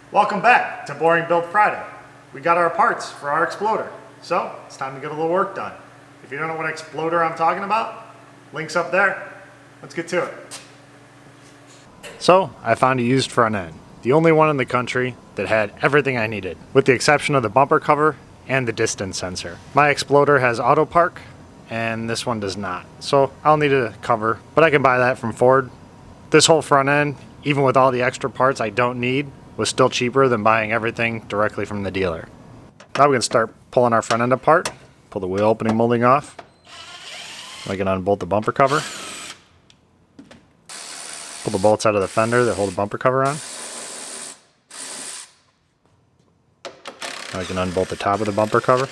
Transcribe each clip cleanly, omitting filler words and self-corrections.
Welcome back to Boring Build Friday. We got our parts for our exploder, so it's time to get a little work done. If you don't know what exploder I'm talking about, link's up there. Let's get to it. So I found a used front end, the only one in the country that had everything I needed, with the exception of the bumper cover and the distance sensor. My exploder has auto park, and this one does not, so I'll need a cover, but I can buy that from Ford. This whole front end, even with all the extra parts I don't need, was still cheaper than buying everything directly from the dealer. Now we can start pulling our front end apart. Pull the wheel opening molding off. I can unbolt the bumper cover. Pull the bolts out of the fender that hold the bumper cover on. Now I can unbolt the top of the bumper cover.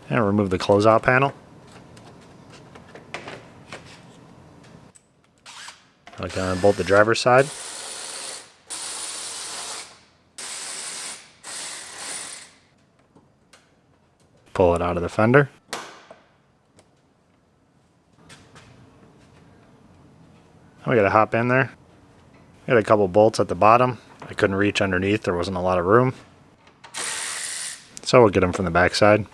And remove the closeout panel. I can unbolt the driver's side. Pull it out of the fender. We got to hop in there. Got a couple bolts at the bottom. I couldn't reach underneath, there wasn't a lot of room. So we'll get them from the back side.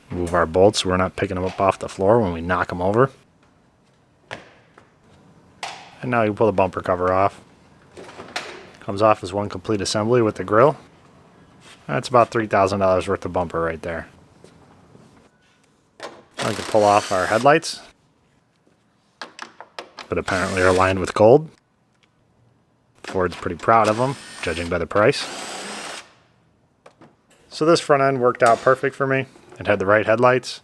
Move our bolts so we're not picking them up off the floor when we knock them over. And now you pull the bumper cover off. Comes off as one complete assembly with the grill. That's about $3,000 worth of bumper right there. I can pull off our headlights, but apparently are lined with gold. Ford's pretty proud of them, judging by the price. So this front end worked out perfect for me. It had the right headlights,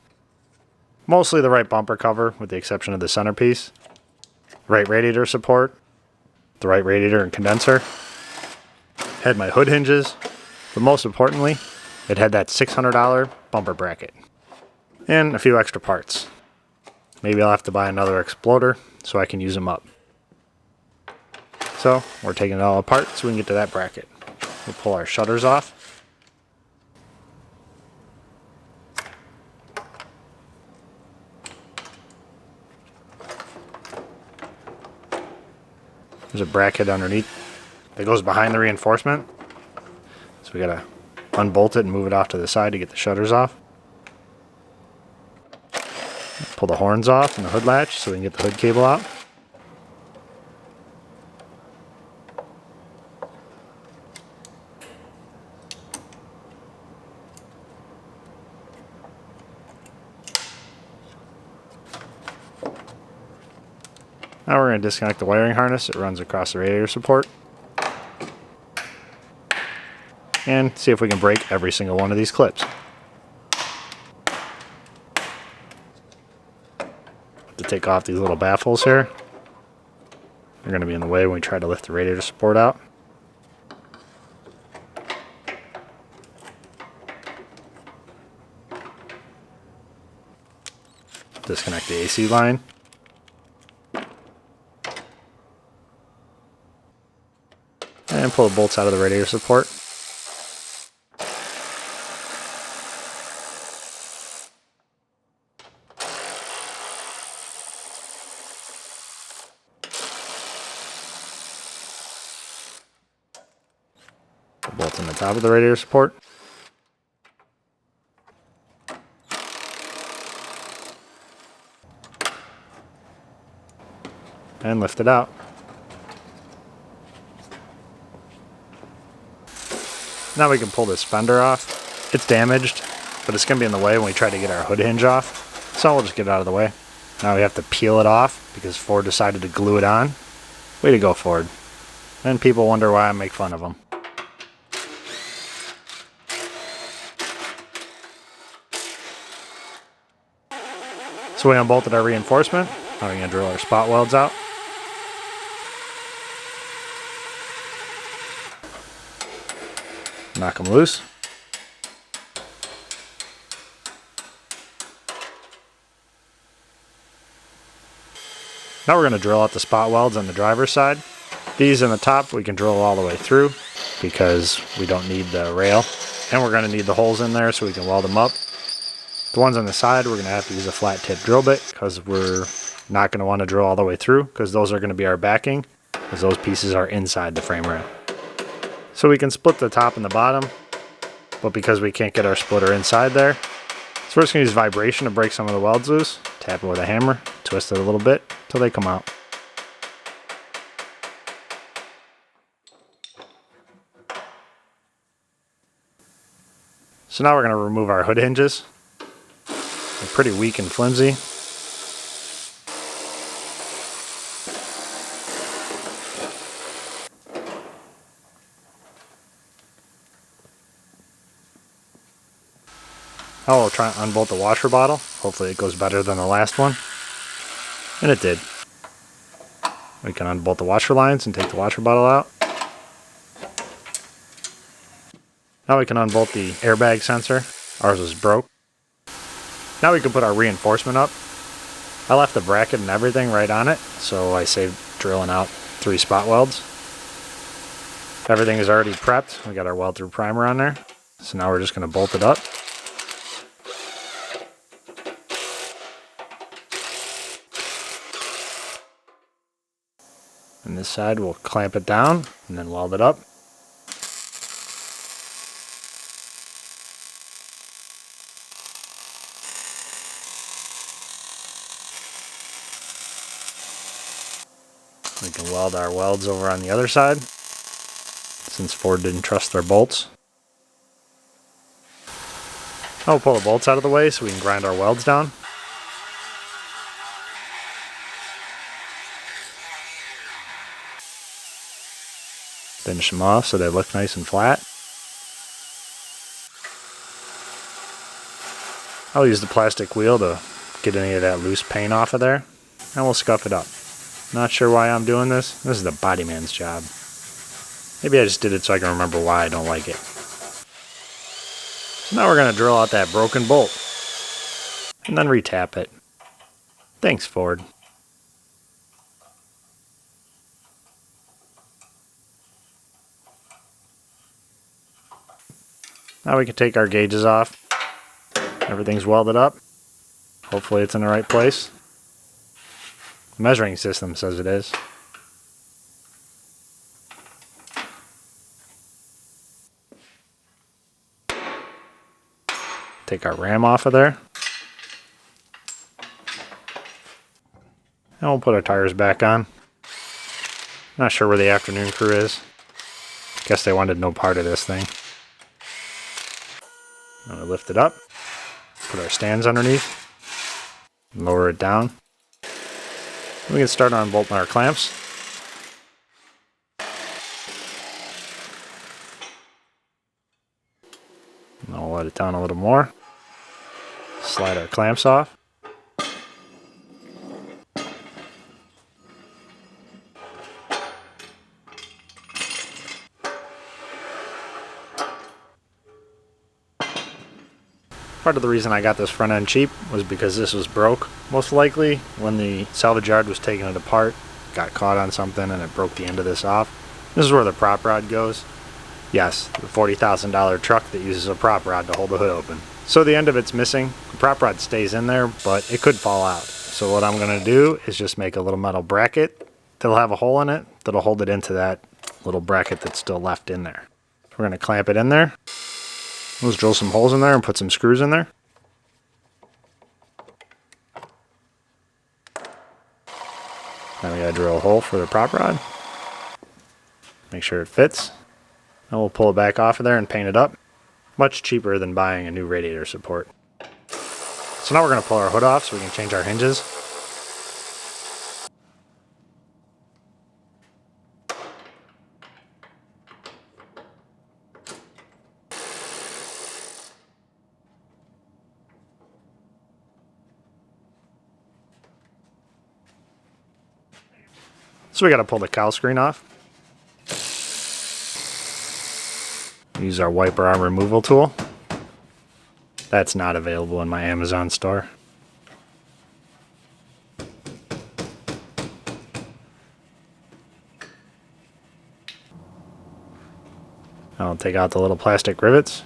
mostly the right bumper cover with the exception of the centerpiece, right radiator support, the right radiator and condenser, had my hood hinges, but most importantly, it had that $600 bumper bracket, and a few extra parts. Maybe I'll have to buy another exploder so I can use them up. So we're taking it all apart so we can get to that bracket. We'll pull our shutters off. There's a bracket underneath that goes behind the reinforcement. So we gotta unbolt it and move it off to the side to get the shutters off. Pull the horns off and the hood latch so we can get the hood cable out. Now we're going to disconnect the wiring harness that runs across the radiator support. And see if we can break every single one of these clips. To take off these little baffles here. They're going to be in the way when we try to lift the radiator support out. Disconnect the AC line. And pull the bolts out of the radiator support. The bolts on the top of the radiator support. And lift it out. Now we can pull this fender off. It's damaged, but it's going to be in the way when we try to get our hood hinge off. So we'll just get it out of the way. Now we have to peel it off because Ford decided to glue it on. Way to go, Ford. And people wonder why I make fun of them. So we unbolted our reinforcement. Now we're going to drill our spot welds out. Knock them loose. Now we're going to drill out the spot welds on the driver's side. These in the top we can drill all the way through because we don't need the rail. And we're going to need the holes in there so we can weld them up. The ones on the side, we're going to have to use a flat tip drill bit because we're not going to want to drill all the way through because those are going to be our backing, because those pieces are inside the frame rail. So we can split the top and the bottom, but because we can't get our splitter inside there, so we're just going to use vibration to break some of the welds loose, tap it with a hammer, twist it a little bit until they come out. So now we're going to remove our hood hinges. They're pretty weak and flimsy. Now we'll try and unbolt the washer bottle. Hopefully it goes better than the last one. And it did. We can unbolt the washer lines and take the washer bottle out. Now we can unbolt the airbag sensor. Ours was broke. Now we can put our reinforcement up. I left the bracket and everything right on it, so I saved drilling out 3 spot welds. Everything is already prepped. We got our weld through primer on there. So now we're just going to bolt it up. And this side we'll clamp it down and then weld it up. We can weld our welds over on the other side, since Ford didn't trust their bolts. Now we'll pull the bolts out of the way so we can grind our welds down. Finish them off so they look nice and flat. I'll use the plastic wheel to get any of that loose paint off of there, and we'll scuff it up. Not sure why I'm doing this. This is the body man's job. Maybe I just did it so I can remember why I don't like it. So now we're going to drill out that broken bolt and then retap it. Thanks, Ford. Now we can take our gauges off. Everything's welded up. Hopefully it's in the right place. The measuring system says it is. Take our ram off of there. And we'll put our tires back on. Not sure where the afternoon crew is. Guess they wanted no part of this thing. Now we lift it up. Put our stands underneath. Lower it down. We can start unbolting our clamps. And I'll let it down a little more. Slide our clamps off. Part of the reason I got this front end cheap was because this was broke. Most likely when the salvage yard was taking it apart, it got caught on something and it broke the end of this off. This is where the prop rod goes. Yes, the $40,000 truck that uses a prop rod to hold the hood open. So the end of it's missing. The prop rod stays in there, but it could fall out. So what I'm going to do is just make a little metal bracket that'll have a hole in it that'll hold it into that little bracket that's still left in there. We're going to clamp it in there. Let's drill some holes in there and put some screws in there. Now we gotta drill a hole for the prop rod. Make sure it fits. Now we'll pull it back off of there and paint it up. Much cheaper than buying a new radiator support. So now we're gonna pull our hood off so we can change our hinges. So we got to pull the cowl screen off. Use our wiper arm removal tool. That's not available in my Amazon store. I'll take out the little plastic rivets.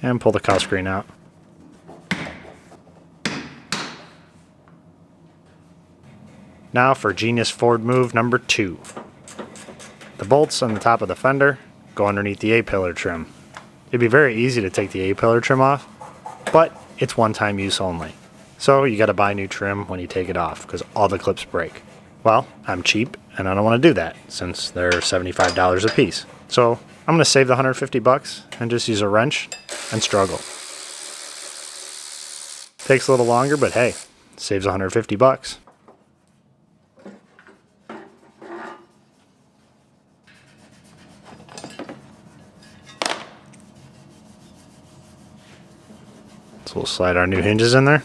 and pull the cowl screen out. Now for genius Ford move number 2. The bolts on the top of the fender go underneath the A-pillar trim. It'd be very easy to take the A-pillar trim off, but it's one-time use only. So you gotta buy new trim when you take it off because all the clips break. Well, I'm cheap and I don't want to do that since they're $75 a piece. So I'm gonna save the $150 and just use a wrench and struggle. Takes a little longer, but hey, saves $150. So we'll slide our new hinges in there.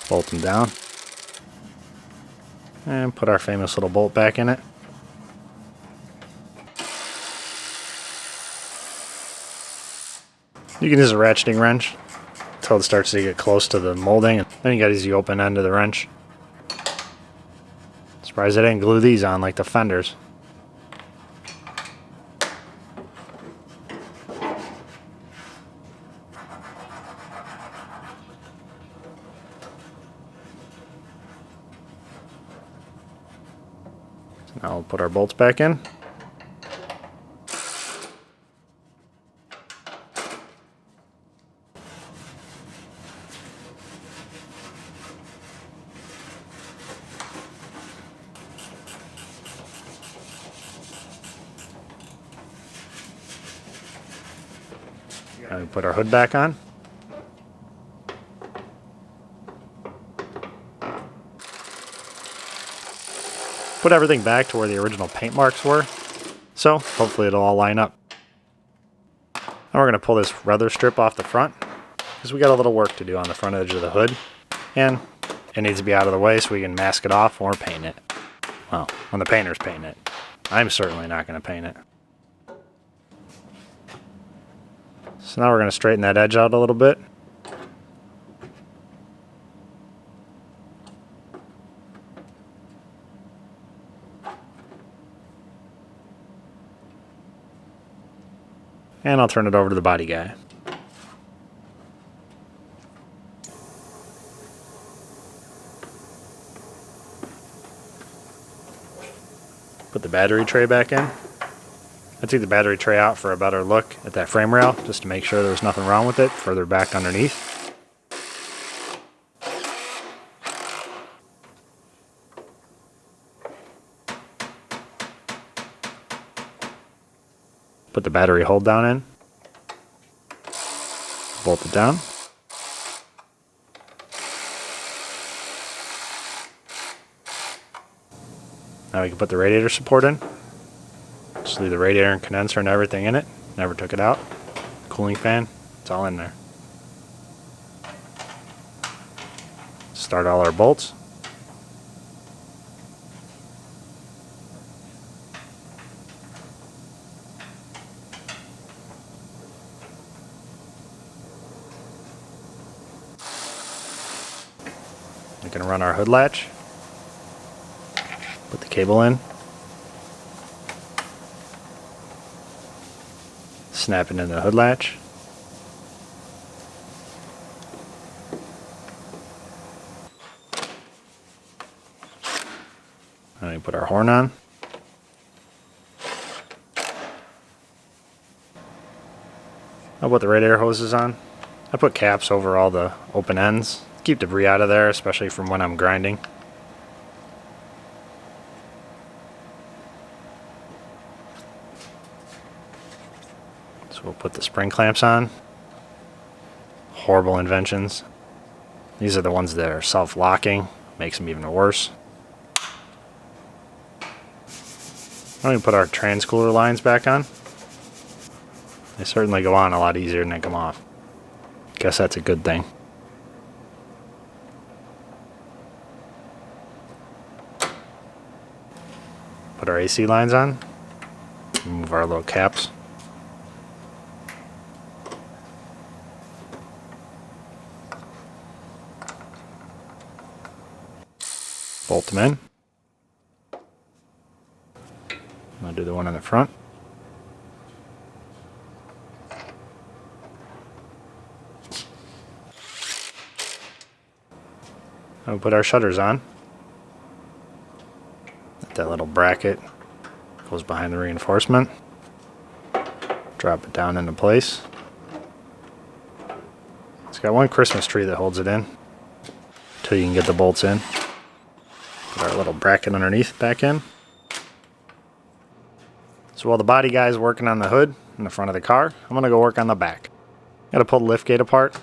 Bolt them down. And put our famous little bolt back in it. You can use a ratcheting wrench until it starts to get close to the molding, and then you gotta use the open end of the wrench. Surprised I didn't glue these on like the fenders. Now we'll put our bolts back in. Now we put our hood back on. Put everything back to where the original paint marks were, so hopefully it'll all line up. Now we're going to pull this rubber strip off the front, because we got a little work to do on the front edge of the hood, and it needs to be out of the way so we can mask it off or paint it. Well, when the painter's painting it. I'm certainly not going to paint it. So now we're going to straighten that edge out a little bit. And I'll turn it over to the body guy. Put the battery tray back in. I took the battery tray out for a better look at that frame rail, just to make sure there was nothing wrong with it further back underneath. Put the battery hold down in. Bolt it down. Now we can put the radiator support in. Just leave the radiator and condenser and everything in it. Never took it out. Cooling fan, it's all in there. Start all our bolts. We can run our hood latch. Put the cable in. Snap it into the hood latch. And we put our horn on. I'll put the radiator hoses on. I put caps over all the open ends. Keep debris out of there, especially from when I'm grinding. So we'll put the spring clamps on. Horrible inventions. These are the ones that are self-locking. Makes them even worse. I'm going to put our transcooler lines back on. They certainly go on a lot easier than they come off. Guess that's a good thing. Put our AC lines on. Remove our little caps. Bolt them in. do the one in the front. We'll put our shutters on. That little bracket goes behind the reinforcement. Drop it down into place. It's got one Christmas tree that holds it in until you can get the bolts in. Put our little bracket underneath back in. So while the body guy is working on the hood in the front of the car, I'm going to go work on the back. Got to pull the lift gate apart.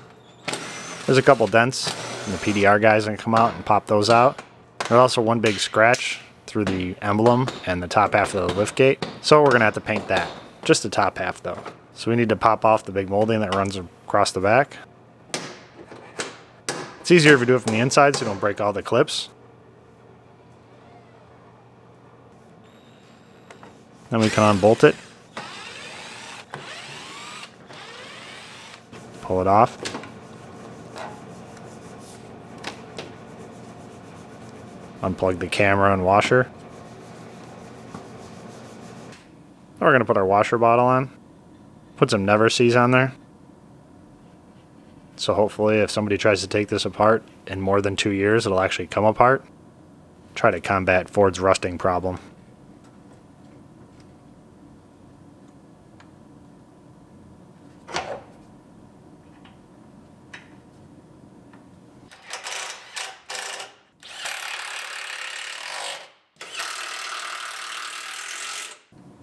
There's a couple dents, and the PDR guy's going to come out and pop those out. There's also one big scratch through the emblem and the top half of the lift gate. So we're going to have to paint that. Just the top half though. So we need to pop off the big molding that runs across the back. It's easier if you do it from the inside so you don't break all the clips. Then we can unbolt it. Pull it off. Unplug the camera and washer. We're going to put our washer bottle on. Put some Never Sees on there. So hopefully if somebody tries to take this apart in more than 2 years, it'll actually come apart. Try to combat Ford's rusting problem.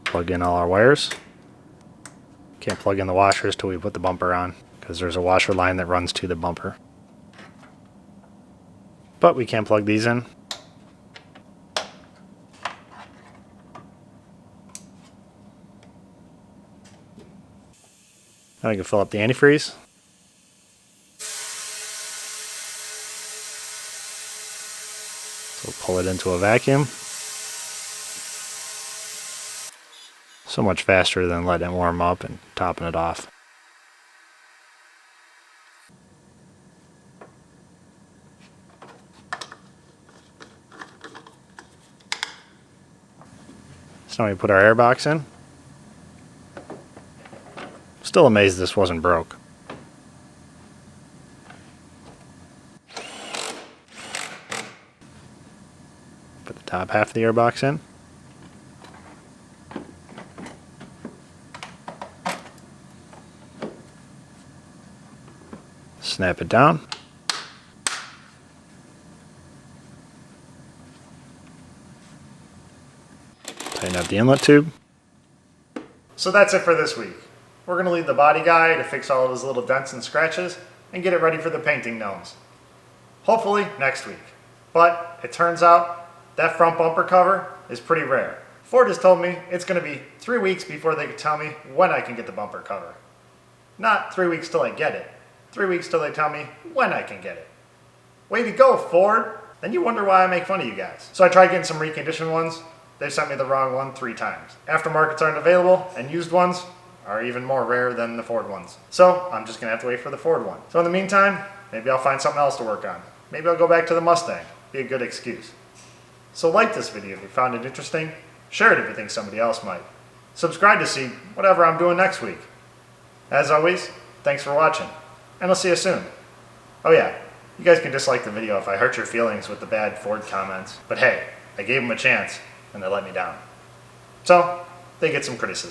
Plug in all our wires. Can't plug in the washers till we put the bumper on because there's a washer line that runs to the bumper. But we can plug these in. Now we can fill up the antifreeze. So pull it into a vacuum. So much faster than letting it warm up and topping it off. So now we put our air box in. Still amazed this wasn't broke. Put the top half of the air box in. Snap it down. Tighten up the inlet tube. So that's it for this week. We're going to leave the body guy to fix all of his little dents and scratches and get it ready for the painting gnomes. Hopefully next week. But it turns out that front bumper cover is pretty rare. Ford has told me it's going to be 3 weeks before they can tell me when I can get the bumper cover. Not 3 weeks till I get it. 3 weeks till they tell me when I can get it. Way to go, Ford! Then you wonder why I make fun of you guys. So I tried getting some reconditioned ones. They sent me the wrong one 3 times. Aftermarkets aren't available, and used ones are even more rare than the Ford ones. So I'm just gonna have to wait for the Ford one. So in the meantime, maybe I'll find something else to work on. Maybe I'll go back to the Mustang. Be a good excuse. So like this video if you found it interesting. Share it if you think somebody else might. Subscribe to see whatever I'm doing next week. As always, thanks for watching. And I'll see you soon. Oh yeah, you guys can dislike the video if I hurt your feelings with the bad Ford comments. But hey, I gave them a chance, and they let me down. So, they get some criticism.